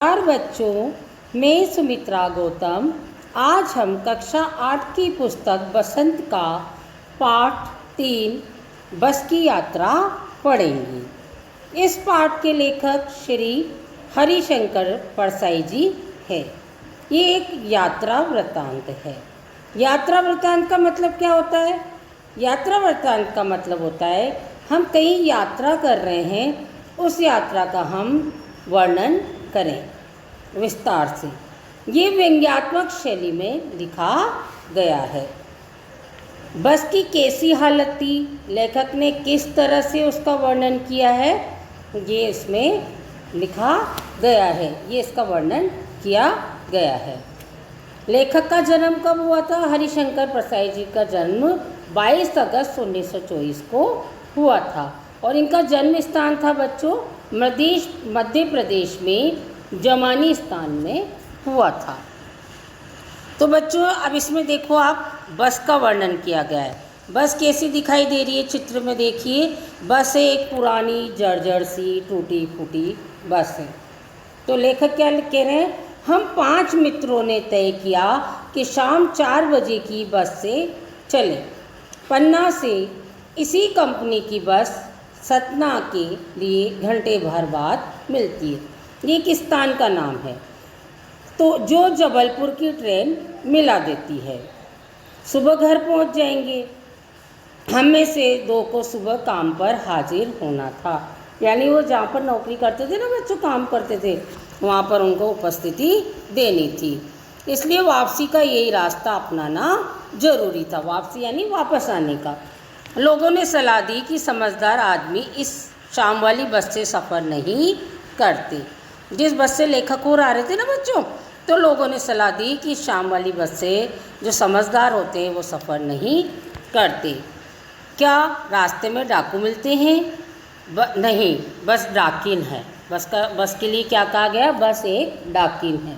नमस्कार बच्चों, मैं सुमित्रा गौतम। आज हम कक्षा 8 की पुस्तक बसंत का पाठ 3 बस की यात्रा पढ़ेंगे। इस पाठ के लेखक श्री हरिशंकर परसाई जी है। ये एक यात्रा वृत्तांत है। यात्रा वृत्तांत का मतलब क्या होता है? यात्रा वृत्तांत का मतलब होता है हम कहीं यात्रा कर रहे हैं, उस यात्रा का हम वर्णन करें विस्तार से। ये व्यंग्यात्मक शैली में लिखा गया है। बस की कैसी हालत थी, लेखक ने किस तरह से उसका वर्णन किया है, ये इसमें लिखा गया है, ये इसका वर्णन किया गया है। लेखक का जन्म कब हुआ था? हरिशंकर परसाई जी का जन्म 22 अगस्त 1924 को हुआ था और इनका जन्म स्थान था बच्चों मध्य प्रदेश में जमानी स्थान में हुआ था। तो बच्चों अब इसमें देखो, आप बस का वर्णन किया गया है। बस कैसी दिखाई दे रही है चित्र में देखिए। बस है एक पुरानी जर्जर सी टूटी फूटी बस है। तो लेखक क्या कह रहे हैं? हम 5 मित्रों ने तय किया कि शाम 4 बजे की बस से चले। पन्ना से इसी कंपनी की बस सतना के लिए घंटे भर बाद मिलती है। ये किस स्थान का नाम है? तो जो जबलपुर की ट्रेन मिला देती है। सुबह घर पहुंच जाएंगे। हम में से 2 को सुबह काम पर हाजिर होना था, यानी वो जहाँ पर नौकरी करते थे ना बच्चों, काम करते थे, वहाँ पर उनको उपस्थिति देनी थी। इसलिए वापसी का यही रास्ता अपनाना जरूरी था। वापसी यानी वापस आने का। लोगों ने सलाह दी कि समझदार आदमी इस शाम वाली बस से सफ़र नहीं करते। जिस बस से लेखक और आ रहे थे ना बच्चों, तो लोगों ने सलाह दी कि शाम वाली बस से जो समझदार होते हैं वो सफ़र नहीं करते। क्या रास्ते में डाकू मिलते हैं? नहीं, बस डाकिन है। बस के लिए क्या कहा गया? बस एक डाकिन है।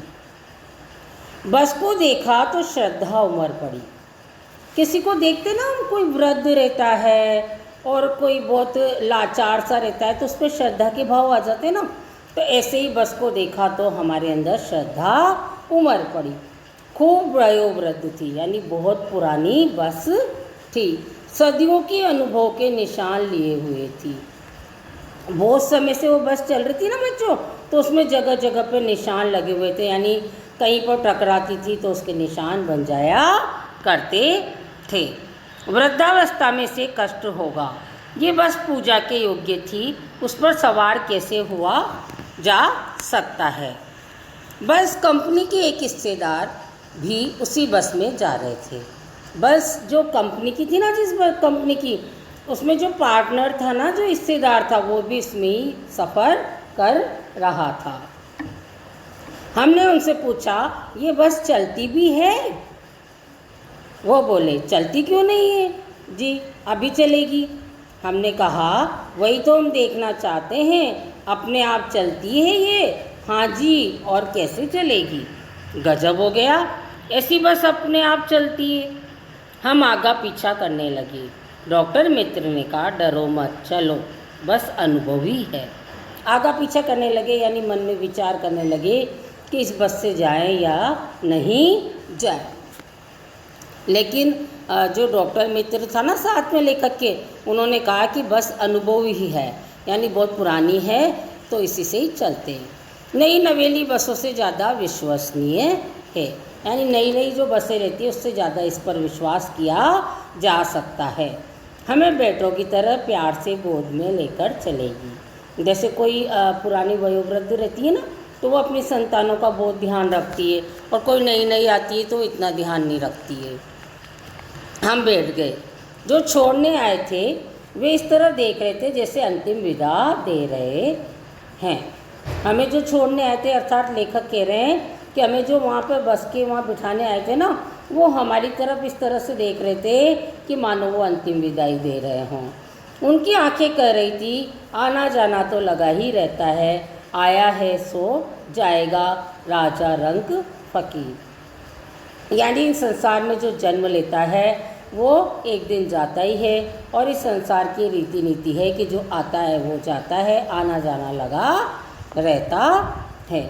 बस को देखा तो श्रद्धा उमड़ पड़ी। किसी को देखते ना हम, कोई वृद्ध रहता है और कोई बहुत लाचार सा रहता है तो उस पर श्रद्धा के भाव आ जाते हैं ना। तो ऐसे ही बस को देखा तो हमारे अंदर श्रद्धा उमड़ पड़ी। खूब वयोवृद्ध थी, यानी बहुत पुरानी बस थी। सदियों के अनुभव के निशान लिए हुए थी। बहुत समय से वो बस चल रही थी ना बच्चों, तो उसमें जगह जगह पे निशान लगे हुए थे, यानी कहीं पर टकराती थी तो उसके निशान बन जाया करते थे। वृद्धावस्था में से कष्ट होगा। ये बस पूजा के योग्य थी, उस पर सवार कैसे हुआ जा सकता है। बस कंपनी के एक हिस्सेदार भी उसी बस में जा रहे थे। बस जो कंपनी की थी ना, जिस कंपनी की, उसमें जो पार्टनर था ना, जो हिस्सेदार था, वो भी इसमें ही सफ़र कर रहा था। हमने उनसे पूछा, ये बस चलती भी है? वो बोले, चलती क्यों नहीं है जी, अभी चलेगी। हमने कहा, वही तो हम देखना चाहते हैं, अपने आप चलती है ये? हाँ जी, और कैसे चलेगी? गजब हो गया, ऐसी बस अपने आप चलती है। हम आगा पीछा करने लगे। डॉक्टर मित्र ने कहा, डरो मत, चलो, बस अनुभवी है। आगा पीछा करने लगे, यानी मन में विचार करने लगे कि इस बस से जाएं या नहीं जाएं। लेकिन जो डॉक्टर मित्र था ना साथ में लेखक के, उन्होंने कहा कि बस अनुभवी ही है, यानी बहुत पुरानी है, तो इसी से ही चलते हैं। नई नवेली बसों से ज़्यादा विश्वसनीय है, यानी नई नई जो बसें रहती है उससे ज़्यादा इस पर विश्वास किया जा सकता है। हमें बेटों की तरह प्यार से गोद में लेकर चलेगी। जैसे कोई पुरानी वयोवृद्ध रहती है ना, तो वो अपनी संतानों का बहुत ध्यान रखती है, और कोई नई नई आती है तो इतना ध्यान नहीं रखती है। हम बैठ गए। जो छोड़ने आए थे वे इस तरह देख रहे थे जैसे अंतिम विदा दे रहे हैं। हमें जो छोड़ने आए थे, अर्थात लेखक कह रहे हैं कि हमें जो वहाँ पर बस के वहाँ बिठाने आए थे ना, वो हमारी तरफ इस तरह से देख रहे थे कि मानो वो अंतिम विदाई दे रहे हों। उनकी आंखें कह रही थी, आना जाना तो लगा ही रहता है, आया है सो जाएगा राजा रंग फकीर। यानी इस संसार में जो जन्म लेता है वो एक दिन जाता ही है, और इस संसार की रीति नीति है कि जो आता है वो जाता है, आना जाना लगा रहता है।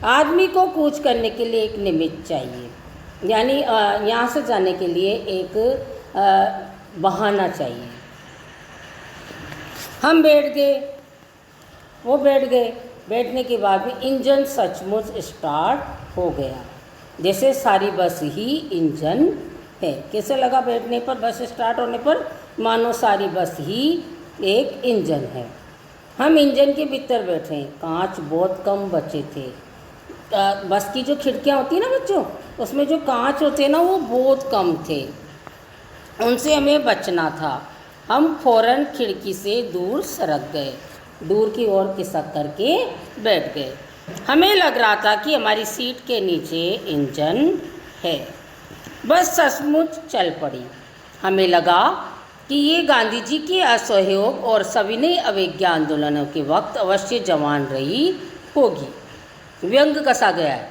आदमी को कूच करने के लिए एक निमित्त चाहिए, यानी यहाँ से जाने के लिए एक बहाना चाहिए। हम बैठ गए, वो बैठ गए। बैठने के बाद भी इंजन सचमुच स्टार्ट हो गया, जैसे सारी बस ही इंजन है। कैसे लगा बैठने पर, बस स्टार्ट होने पर, मानो सारी बस ही एक इंजन है। हम इंजन के भीतर बैठे, कांच बहुत कम बचे थे। बस की जो खिड़कियाँ होती है ना बच्चों, उसमें जो कांच होते हैं ना वो बहुत कम थे, उनसे हमें बचना था। हम फौरन खिड़की से दूर सरक गए, दूर की ओर खिसक करके बैठ गए। हमें लग रहा था कि हमारी सीट के नीचे इंजन है। बस सचमुच चल पड़ी। हमें लगा कि ये गांधी जी के असहयोग और सविनय अवज्ञा आंदोलनों के वक्त अवश्य जवान रही होगी। व्यंग कसा गया है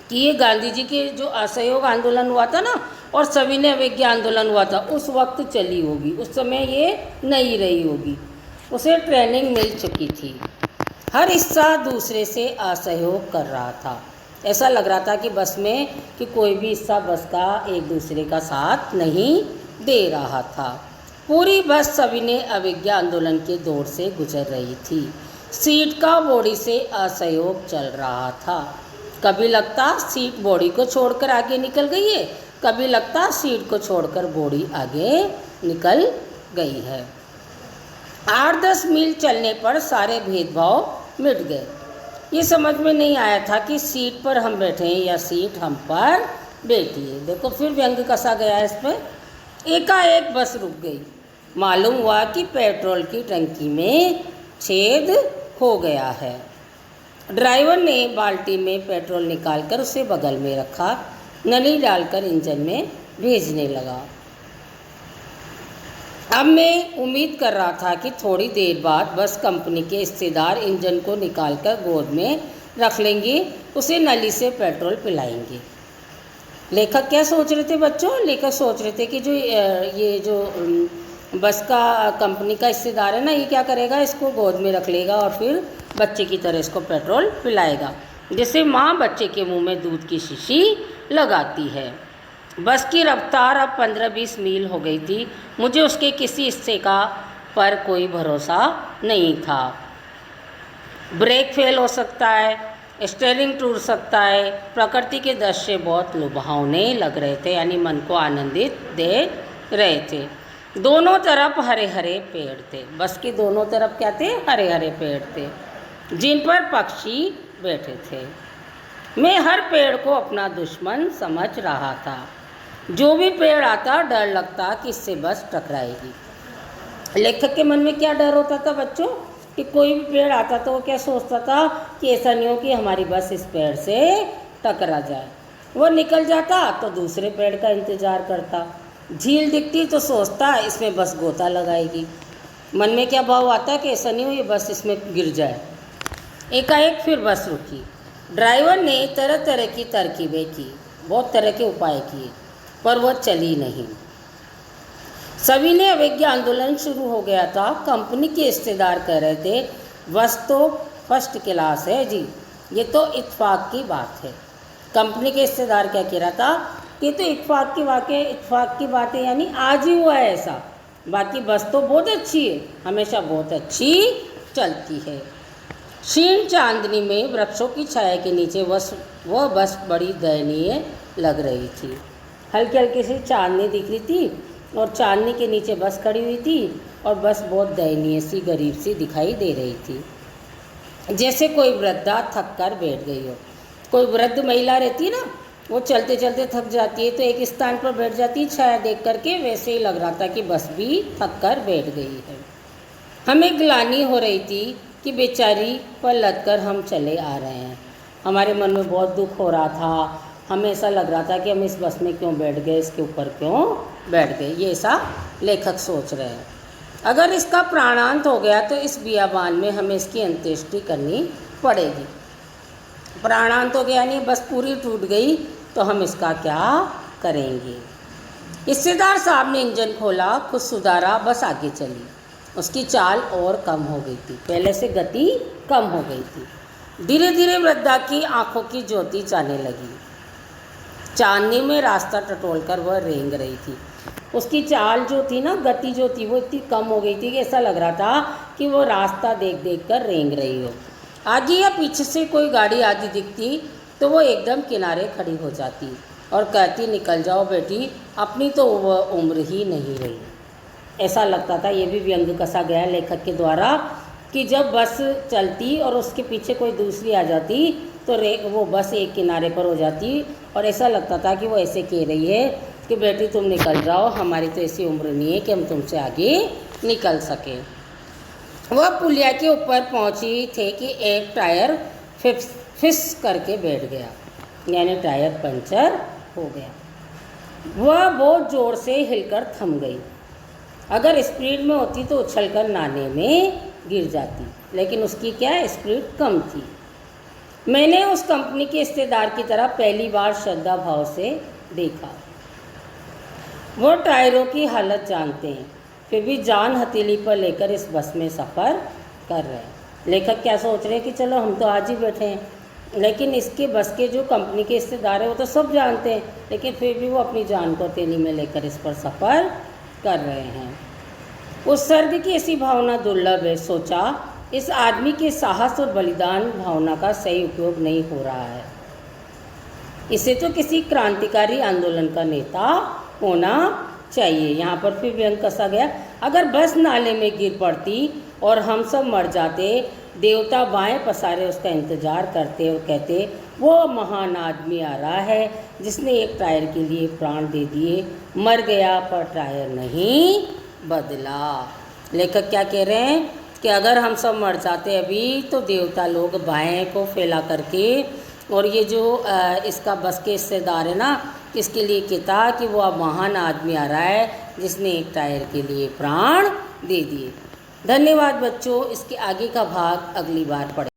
कि ये गांधी जी के जो असहयोग आंदोलन हुआ था ना और सविनय अवज्ञा आंदोलन हुआ था, उस वक्त चली होगी, उस समय ये नहीं रही होगी। उसे ट्रेनिंग मिल चुकी थी। हर हिस्सा दूसरे से असहयोग कर रहा था। ऐसा लग रहा था कि बस में कि कोई भी हिस्सा बस का एक दूसरे का साथ नहीं दे रहा था। पूरी बस सविनय अवज्ञा आंदोलन के दौर से गुजर रही थी। सीट का बॉडी से असहयोग चल रहा था। कभी लगता सीट बॉडी को छोड़कर आगे निकल गई है, कभी लगता सीट को छोड़कर बॉडी आगे निकल गई है। 8-10 मील चलने पर सारे भेदभाव मिट गए। ये समझ में नहीं आया था कि सीट पर हम बैठे हैं या सीट हम पर बैठी है। देखो फिर व्यंग कसा गया है इस पर। एकाएक बस रुक गई। मालूम हुआ कि पेट्रोल की टंकी में छेद हो गया है। ड्राइवर ने बाल्टी में पेट्रोल निकालकर उसे बगल में रखा, नली डालकर इंजन में भेजने लगा। अब मैं उम्मीद कर रहा था कि थोड़ी देर बाद बस कंपनी के हिस्सेदार इंजन को निकालकर गोद में रख लेंगे, उसे नली से पेट्रोल पिलाएंगे। लेखक क्या सोच रहे थे बच्चों? लेखक सोच रहे थे कि ये जो बस का कंपनी का हिस्सेदार है ना, ये क्या करेगा, इसको गोद में रख लेगा और फिर बच्चे की तरह इसको पेट्रोल पिलाएगा, जैसे माँ बच्चे के मुंह में दूध की शीशी लगाती है। बस की रफ्तार अब 15-20 मील हो गई थी। मुझे उसके किसी हिस्से का पर कोई भरोसा नहीं था। ब्रेक फेल हो सकता है, स्टीयरिंग टूट सकता है। प्रकृति के दृश्य बहुत लुभावने लग रहे थे, यानी मन को आनंदित दे रहे थे। दोनों तरफ हरे हरे पेड़ थे। बस के दोनों तरफ क्या थे? हरे हरे पेड़ थे, जिन पर पक्षी बैठे थे। मैं हर पेड़ को अपना दुश्मन समझ रहा था। जो भी पेड़ आता डर लगता कि इससे बस टकराएगी। लेखक के मन में क्या डर होता था बच्चों? कि कोई भी पेड़ आता तो वो क्या सोचता था कि ऐसा नहीं हो कि हमारी बस इस पेड़ से टकरा जाए। वो निकल जाता तो दूसरे पेड़ का इंतज़ार करता। झील दिखती तो सोचता इसमें बस गोता लगाएगी। मन में क्या भाव आता कि ऐसा नहीं हो ये बस इसमें गिर जाए। एकाएक फिर बस रुकी। ड्राइवर ने तरह तरह की तरकीबें की, बहुत तरह के उपाय किए, पर वह चली नहीं। सविनय अवज्ञा आंदोलन शुरू हो गया था। कंपनी के हिस्सेदार कह रहे थे बस तो फर्स्ट क्लास है जी, ये तो इत्तेफाक की बात है। कंपनी के हिस्सेदार क्या कह रहा था कि तो इत्तेफाक की बात है, यानी आज ही हुआ है ऐसा। बाकी बस तो बहुत अच्छी है, हमेशा बहुत अच्छी चलती है। क्षीण चांदनी में वृक्षों की छाया के नीचे वह बस बड़ी दयनीय लग रही थी। हल्की हल्की सी चांदनी दिख रही थी और चांदनी के नीचे बस खड़ी हुई थी और बस बहुत दयनीय सी, गरीब सी दिखाई दे रही थी, जैसे कोई वृद्धा थक कर बैठ गई हो। कोई वृद्ध महिला रहती है ना, वो चलते चलते थक जाती है तो एक स्थान पर बैठ जाती है छाया देख करके। वैसे ही लग रहा था कि बस भी थक कर बैठ गई है। हमें ग्लानि हो रही थी कि बेचारी पर लद कर हम चले आ रहे हैं। हमारे मन में बहुत दुख हो रहा था। हमें ऐसा लग रहा था कि हम इस बस में क्यों बैठ गए, इसके ऊपर क्यों बैठ गए, ये ऐसा लेखक सोच रहे हैं। अगर इसका प्राणांत हो गया तो इस बियाबान में हमें इसकी अंत्येष्टि करनी पड़ेगी। प्राणांत हो गया यानी बस पूरी टूट गई तो हम इसका क्या करेंगे। हिस्सेदार साहब ने इंजन खोला, खुद सुधारा, बस आगे चली। उसकी चाल और कम हो गई थी, पहले से गति कम हो गई थी। धीरे धीरे वृद्धा की आंखों की ज्योति जाने लगी। चांदनी में रास्ता टटोलकर वह रेंग रही थी। उसकी चाल जो थी ना, गति जो थी, वो इतनी कम हो गई थी कि ऐसा लग रहा था कि वो रास्ता देख देख कर रेंग रही हो। आगे या पीछे से कोई गाड़ी आदि दिखती तो वो एकदम किनारे खड़ी हो जाती और कहती, निकल जाओ बेटी, अपनी तो वह उम्र ही नहीं रही। ऐसा लगता था, ये भी व्यंग कसा गया लेखक के द्वारा, कि जब बस चलती और उसके पीछे कोई दूसरी आ जाती तो वो बस एक किनारे पर हो जाती और ऐसा लगता था कि वो ऐसे कह रही है कि बेटी तुम निकल जाओ, हमारी तो ऐसी उम्र नहीं है कि हम तुमसे आगे निकल सकें। वह पुलिया के ऊपर पहुंची थे कि एक टायर फिस करके बैठ गया, यानी टायर पंचर हो गया। वह बहुत ज़ोर से हिलकर थम गई। अगर स्पीड में होती तो उछलकर नाले में गिर जाती, लेकिन उसकी क्या स्पीड कम थी। मैंने उस कंपनी के हिस्सेदार की तरह पहली बार श्रद्धा भाव से देखा। वो टायरों की हालत जानते हैं, फिर भी जान हथेली पर लेकर इस बस में सफ़र कर रहे हैं। लेखक क्या सोच रहे हैं कि चलो हम तो आज ही बैठे हैं, लेकिन इसके बस के जो कंपनी के हिस्सेदार हैं वो तो सब जानते हैं, लेकिन फिर भी वो अपनी जान को हथेली में लेकर इस पर सफ़र कर रहे हैं। उस स्वर्ग की ऐसी भावना दुर्लभ है। सोचा, इस आदमी के साहस और बलिदान भावना का सही उपयोग नहीं हो रहा है। इसे तो किसी क्रांतिकारी आंदोलन का नेता होना चाहिए। यहाँ पर फिर व्यंग कसा गया। अगर बस नाले में गिर पड़ती और हम सब मर जाते, देवता बाएं पसारे उसका इंतजार करते और कहते, वो महान आदमी आ रहा है जिसने एक टायर के लिए प्राण दे दिए, मर गया पर टायर नहीं बदला। लेखक क्या कह रहे हैं कि अगर हम सब मर जाते अभी, तो देवता लोग बाएं को फैला करके, और ये जो इसका बस के हिस्सेदार है ना, इसके लिए कहता कि वो अब महान आदमी आ रहा है जिसने एक टायर के लिए प्राण दे दिए। धन्यवाद बच्चों। इसके आगे का भाग अगली बार पढ़ें।